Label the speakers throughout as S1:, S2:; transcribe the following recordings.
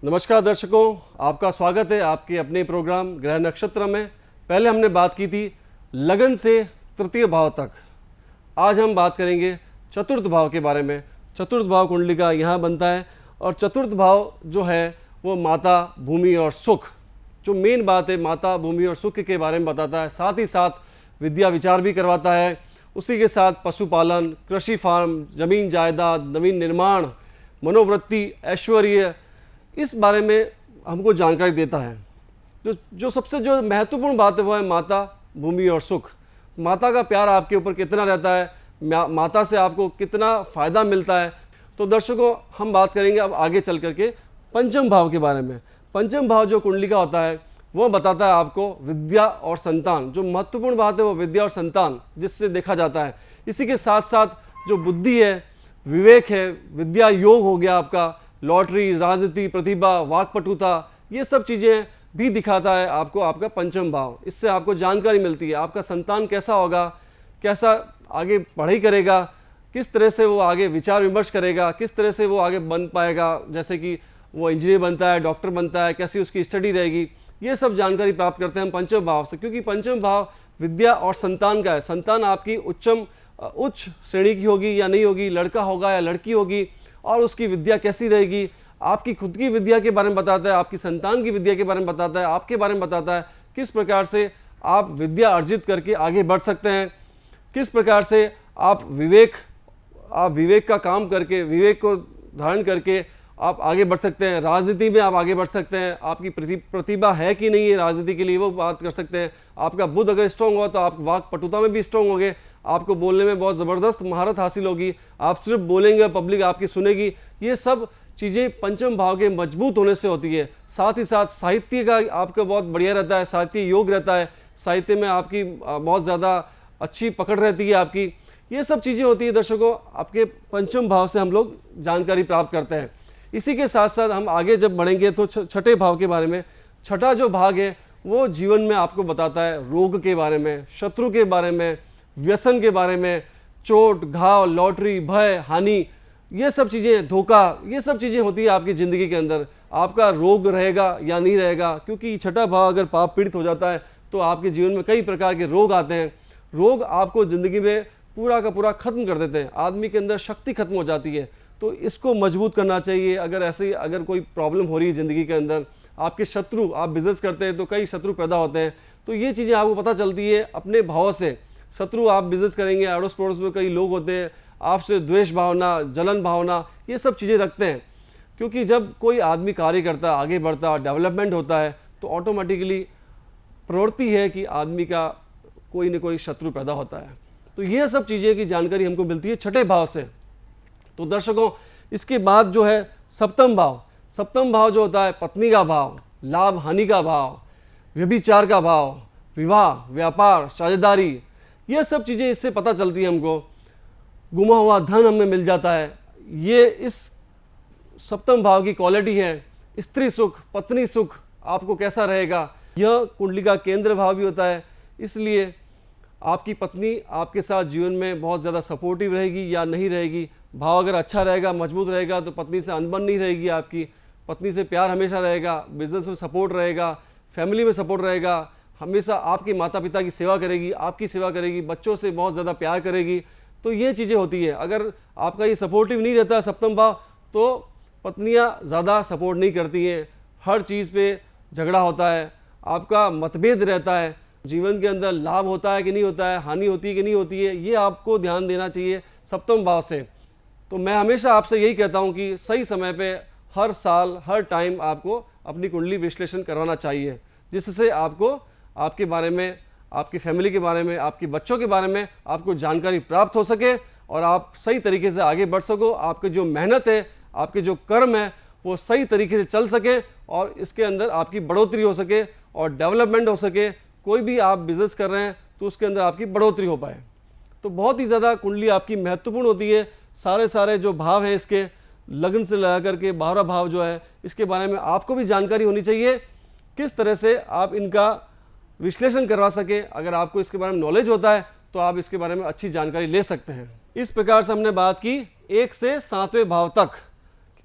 S1: नमस्कार दर्शकों, आपका स्वागत है आपके अपने प्रोग्राम ग्रह नक्षत्र में। पहले हमने बात की थी लगन से तृतीय भाव तक। आज हम बात करेंगे चतुर्थ भाव के बारे में। चतुर्थ भाव कुंडली का यहाँ बनता है और चतुर्थ भाव जो है वो माता, भूमि और सुख, जो मेन बात है माता, भूमि और सुख के बारे में बताता है। साथ ही साथ विद्या विचार भी करवाता है। उसी के साथ पशुपालन, कृषि फार्म, जमीन जायदाद, नवीन निर्माण, मनोवृत्ति, ऐश्वर्य, इस बारे में हमको जानकारी देता है। जो सबसे जो महत्वपूर्ण बात है वो है माता, भूमि और सुख। माता का प्यार आपके ऊपर कितना रहता है, माता से आपको कितना फ़ायदा मिलता है। तो दर्शकों, हम बात करेंगे अब आगे चल करके पंचम भाव के बारे में। पंचम भाव जो कुंडली का होता है वो बताता है आपको विद्या और संतान। जो महत्वपूर्ण बात है वो विद्या और संतान, जिससे देखा जाता है। इसी के साथ साथ जो बुद्धि है, विवेक है, विद्या योग हो गया आपका, लॉटरी, राजनीति, प्रतिभा, वाक्पटुता, ये सब चीज़ें भी दिखाता है आपको आपका पंचम भाव। इससे आपको जानकारी मिलती है आपका संतान कैसा होगा, कैसा आगे पढ़ाई करेगा, किस तरह से वो आगे विचार विमर्श करेगा, किस तरह से वो आगे बन पाएगा, जैसे कि वो इंजीनियर बनता है, डॉक्टर बनता है, कैसी उसकी स्टडी रहेगी। ये सब जानकारी प्राप्त करते हैं हम पंचम भाव से, क्योंकि पंचम भाव विद्या और संतान का है। संतान आपकी उच्च श्रेणी की होगी या नहीं होगी, लड़का होगा या लड़की होगी, और उसकी विद्या कैसी रहेगी, आपकी खुद की विद्या के बारे में बताता है, आपकी संतान की विद्या के बारे में बताता है, आपके बारे में बताता है किस प्रकार से आप विद्या अर्जित करके आगे बढ़ सकते हैं, किस प्रकार से आप विवेक का काम करके, विवेक को धारण करके आप आगे बढ़ सकते हैं। राजनीति में आप आगे बढ़ सकते हैं, आपकी प्रतिभा है कि नहीं है राजनीति के लिए, वो बात कर सकते हैं। आपका बुद्ध अगर स्ट्रॉन्ग हो तो आप वाक्पटुता में भी स्ट्रॉन्ग होंगे, आपको बोलने में बहुत ज़बरदस्त महारत हासिल होगी, आप सिर्फ बोलेंगे, पब्लिक आपकी सुनेगी। ये सब चीज़ें पंचम भाव के मजबूत होने से होती है। साथ ही साथ साहित्य का आपका बहुत बढ़िया रहता है, साहित्य योग रहता है, साहित्य में आपकी बहुत ज़्यादा अच्छी पकड़ रहती है आपकी। ये सब चीज़ें होती है दर्शकों, आपके पंचम भाव से हम लोग जानकारी प्राप्त करते हैं। इसी के साथ साथ हम आगे जब बढ़ेंगे तो छठे भाव के बारे में। छठा जो भाग है वो जीवन में आपको बताता है रोग के बारे में, शत्रु के बारे में, व्यसन के बारे में, चोट, घाव, लॉटरी, भय, हानि, ये सब चीज़ें, धोखा, ये सब चीज़ें होती है आपकी ज़िंदगी के अंदर। आपका रोग रहेगा या नहीं रहेगा, क्योंकि छठा भाव अगर पाप पीड़ित हो जाता है तो आपके जीवन में कई प्रकार के रोग आते हैं। रोग आपको ज़िंदगी में पूरा का पूरा ख़त्म कर देते हैं, आदमी के अंदर शक्ति खत्म हो जाती है। तो इसको मजबूत करना चाहिए। अगर कोई प्रॉब्लम हो रही है ज़िंदगी के अंदर, आपके शत्रु, आप बिजनेस करते हैं तो कई शत्रु पैदा होते हैं, तो ये चीज़ें आपको पता चलती है अपने भाव से। शत्रु, आप बिजनेस करेंगे, अड़ोस पड़ोस में कई लोग होते हैं आपसे द्वेष भावना, जलन भावना, ये सब चीज़ें रखते हैं। क्योंकि जब कोई आदमी कार्य करता है, आगे बढ़ता है, डेवलपमेंट होता है, तो ऑटोमेटिकली प्रवृत्ति है कि आदमी का कोई न कोई शत्रु पैदा होता है। तो ये सब चीज़ें की जानकारी हमको मिलती है छठे भाव से। तो दर्शकों, इसके बाद जो है सप्तम भाव। सप्तम भाव जो होता है पत्नी का भाव, लाभ हानि का भाव, व्यभिचार का भाव, विवाह, व्यापार, साझेदारी, ये सब चीज़ें इससे पता चलती है हमको। गुमा हुआ धन हमें मिल जाता है, ये इस सप्तम भाव की क्वालिटी है। स्त्री सुख, पत्नी सुख आपको कैसा रहेगा, यह कुंडली का केंद्र भाव भी होता है। इसलिए आपकी पत्नी आपके साथ जीवन में बहुत ज़्यादा सपोर्टिव रहेगी या नहीं रहेगी। भाव अगर अच्छा रहेगा, मजबूत रहेगा, तो पत्नी से अनबन नहीं रहेगी आपकी, पत्नी से प्यार हमेशा रहेगा, बिजनेस में सपोर्ट रहेगा, फैमिली में सपोर्ट रहेगा, हमेशा आपके माता पिता की सेवा करेगी, आपकी सेवा करेगी, बच्चों से बहुत ज़्यादा प्यार करेगी। तो ये चीज़ें होती है। अगर आपका ये सपोर्टिव नहीं रहता सप्तम भाव, तो पत्नियां ज़्यादा सपोर्ट नहीं करती हैं, हर चीज़ पे झगड़ा होता है, आपका मतभेद रहता है, जीवन के अंदर लाभ होता है कि नहीं होता है, हानि होती है कि नहीं होती है, ये आपको ध्यान देना चाहिए सप्तम भाव से। तो मैं हमेशा आपसे यही कहता हूँ कि सही समय पे, हर साल, हर टाइम आपको अपनी कुंडली विश्लेषण करवाना चाहिए, जिससे आपको आपके बारे में, आपकी फैमिली के बारे में, आपके बच्चों के बारे में आपको जानकारी प्राप्त हो सके और आप सही तरीके से आगे बढ़ सको। आपकी जो मेहनत है, आपके जो कर्म है, वो सही तरीके से चल सके और इसके अंदर आपकी बढ़ोतरी हो सके और डेवलपमेंट हो सके। कोई भी आप बिज़नेस कर रहे हैं तो उसके अंदर आपकी बढ़ोतरी हो पाए। तो बहुत ही ज़्यादा कुंडली आपकी महत्वपूर्ण होती है। सारे जो भाव हैं इसके, लग्न से लगा करके 12 भाव जो है, इसके बारे में आपको भी जानकारी होनी चाहिए, किस तरह से आप इनका विश्लेषण करवा सके। अगर आपको इसके बारे में नॉलेज होता है तो आप इसके बारे में अच्छी जानकारी ले सकते हैं। इस प्रकार से हमने बात की 1 से 7वें भाव तक,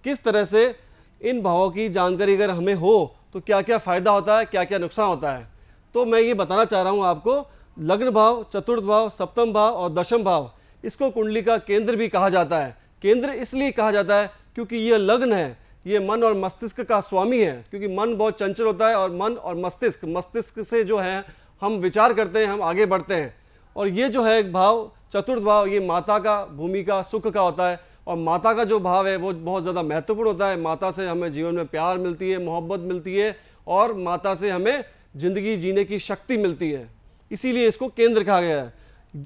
S1: किस तरह से इन भावों की जानकारी अगर हमें हो तो क्या क्या फ़ायदा होता है, क्या क्या नुकसान होता है। तो मैं ये बताना चाह रहा हूँ आपको, लग्न भाव, चतुर्थ भाव, सप्तम भाव और दशम भाव, इसको कुंडली का केंद्र भी कहा जाता है। केंद्र इसलिए कहा जाता है क्योंकि ये लग्न है, ये मन और मस्तिष्क का स्वामी है, क्योंकि मन बहुत चंचल होता है और मन और मस्तिष्क से जो है हम विचार करते हैं, हम आगे बढ़ते हैं। और ये जो है एक भाव, चतुर्थ भाव, ये माता का, भूमि का, सुख का होता है। और माता का जो भाव है वो बहुत ज़्यादा महत्वपूर्ण होता है। माता से हमें जीवन में प्यार मिलती है, मोहब्बत मिलती है और माता से हमें ज़िंदगी जीने की शक्ति मिलती है, इसीलिए इसको केंद्र कहा गया है।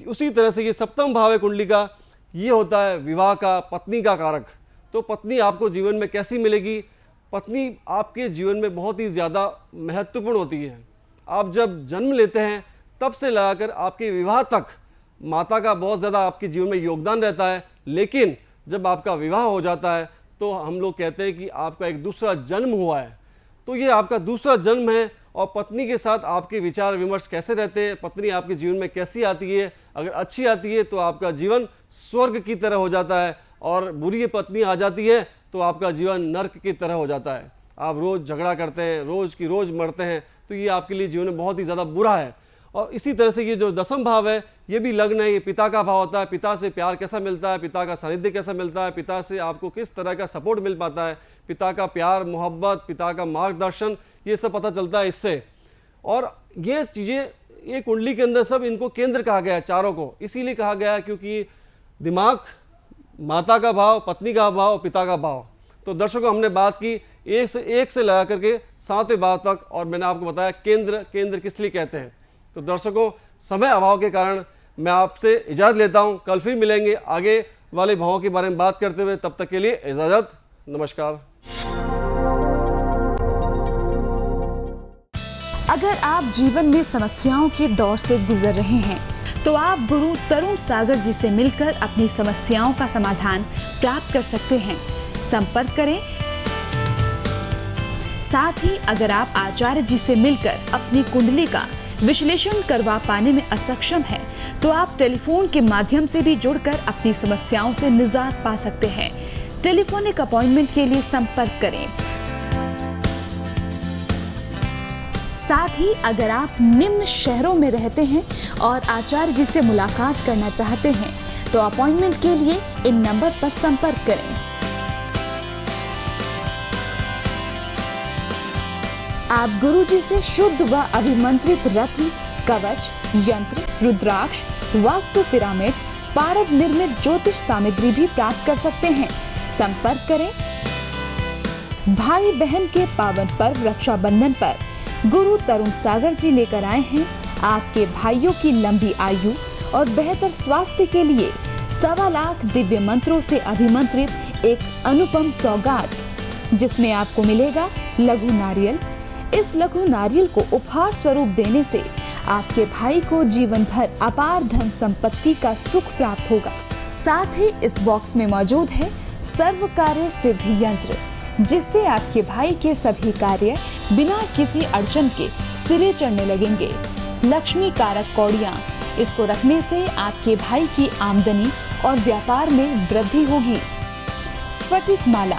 S1: उसी तरह से ये सप्तम भाव है कुंडली का, ये होता है विवाह का, पत्नी का कारक। तो पत्नी आपको जीवन में कैसी मिलेगी? पत्नी आपके जीवन में बहुत ही ज़्यादा महत्वपूर्ण होती है। आप जब जन्म लेते हैं तब से लगाकर आपके विवाह तक माता का बहुत ज़्यादा आपके जीवन में योगदान रहता है, लेकिन जब आपका विवाह हो जाता है तो हम लोग कहते हैं कि आपका एक दूसरा जन्म हुआ है। तो ये आपका दूसरा जन्म है। और पत्नी के साथ आपके विचार विमर्श कैसे रहते हैं, पत्नी आपके जीवन में कैसी आती है, अगर अच्छी आती है तो आपका जीवन स्वर्ग की तरह हो जाता है, और बुरी पत्नी आ जाती है तो आपका जीवन नर्क की तरह हो जाता है। आप रोज़ झगड़ा करते हैं, रोज़ की रोज़ मरते हैं, तो ये आपके लिए जीवन में बहुत ही ज़्यादा बुरा है। और इसी तरह से ये जो दशम भाव है, ये भी लग्न है, ये पिता का भाव होता है। पिता से प्यार कैसा मिलता है, पिता का सानिध्य कैसा मिलता है, पिता से आपको किस तरह का सपोर्ट मिल पाता है, पिता का प्यार, मोहब्बत, पिता का मार्गदर्शन, ये सब पता चलता है इससे। और ये चीज़ें, ये कुंडली के अंदर सब इनको केंद्र कहा गया है, चारों को इसीलिए कहा गया है क्योंकि दिमाग, माता का भाव, पत्नी का भाव, पिता का भाव। तो दर्शकों, हमने बात की एक से लगा करके 7वें भाव तक, और मैंने आपको बताया केंद्र किस लिए कहते हैं। तो दर्शकों, समय अभाव के कारण मैं आपसे इजाज़त लेता हूं। कल फिर मिलेंगे आगे वाले भावों के बारे में बात करते हुए। तब तक के लिए इजाज़त, नमस्कार।
S2: अगर आप जीवन में समस्याओं के दौर से गुजर रहे हैं तो आप गुरु तरुण सागर जी से मिलकर अपनी समस्याओं का समाधान प्राप्त कर सकते हैं। संपर्क करें। साथ ही अगर आप आचार्य जी से मिलकर अपनी कुंडली का विश्लेषण करवा पाने में असक्षम हैं, तो आप टेलीफोन के माध्यम से भी जुड़कर अपनी समस्याओं से निजात पा सकते हैं। टेलीफोनिक अपॉइंटमेंट के लिए संपर्क करें। साथ ही अगर आप निम्न शहरों में रहते हैं और आचार्य जी से मुलाकात करना चाहते हैं, तो अपॉइंटमेंट के लिए इन नंबर पर संपर्क करें। आप गुरुजी से शुद्ध व अभिमंत्रित रत्न, कवच, यंत्र, रुद्राक्ष, वास्तु पिरामिड, पारद निर्मित ज्योतिष सामग्री भी प्राप्त कर सकते हैं। संपर्क करें। भाई बहन के पावन पर्व रक्षाबंधन पर गुरु तरुण सागर जी लेकर आए हैं आपके भाइयों की लंबी आयु और बेहतर स्वास्थ्य के लिए 1.25 लाख दिव्य मंत्रों से अभिमंत्रित एक अनुपम सौगात, जिसमें आपको मिलेगा लघु नारियल। इस लघु नारियल को उपहार स्वरूप देने से आपके भाई को जीवन भर अपार धन संपत्ति का सुख प्राप्त होगा। साथ ही इस बॉक्स में मौजूद है सर्व कार्य सिद्धि यंत्र, जिससे आपके भाई के सभी कार्य बिना किसी अड़चन के सिरे चढ़ने लगेंगे। लक्ष्मी कारक कौड़ियाँ, इसको रखने से आपके भाई की आमदनी और व्यापार में वृद्धि होगी। स्फटिक माला,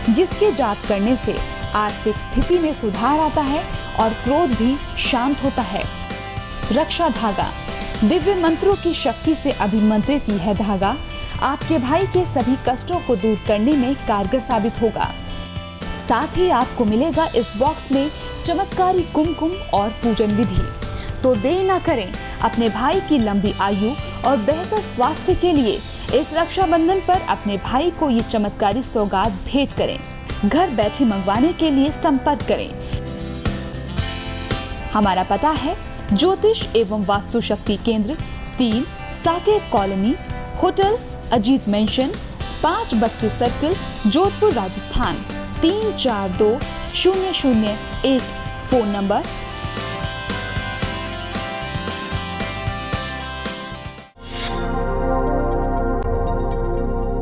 S2: जिसके जाप करने से आर्थिक स्थिति में सुधार आता है और क्रोध भी शांत होता है। रक्षा धागा, दिव्य मंत्रों की शक्ति से अभिमंत्रित यह धागा आपके भाई के सभी कष्टों को दूर करने में कारगर साबित होगा। साथ ही आपको मिलेगा इस बॉक्स में चमत्कारी कुमकुम और पूजन विधि। तो देर ना करें, अपने भाई की लंबी आयु और बेहतर स्वास्थ्य के लिए इस रक्षाबंधन पर अपने भाई को ये चमत्कारी सौगात भेंट करें। घर बैठे मंगवाने के लिए संपर्क करें। हमारा पता है ज्योतिष एवं वास्तु शक्ति केंद्र 3 Saket colony, hotel Ajit mention, 532 circle, Jodhpur Rajasthan 342001। Phone number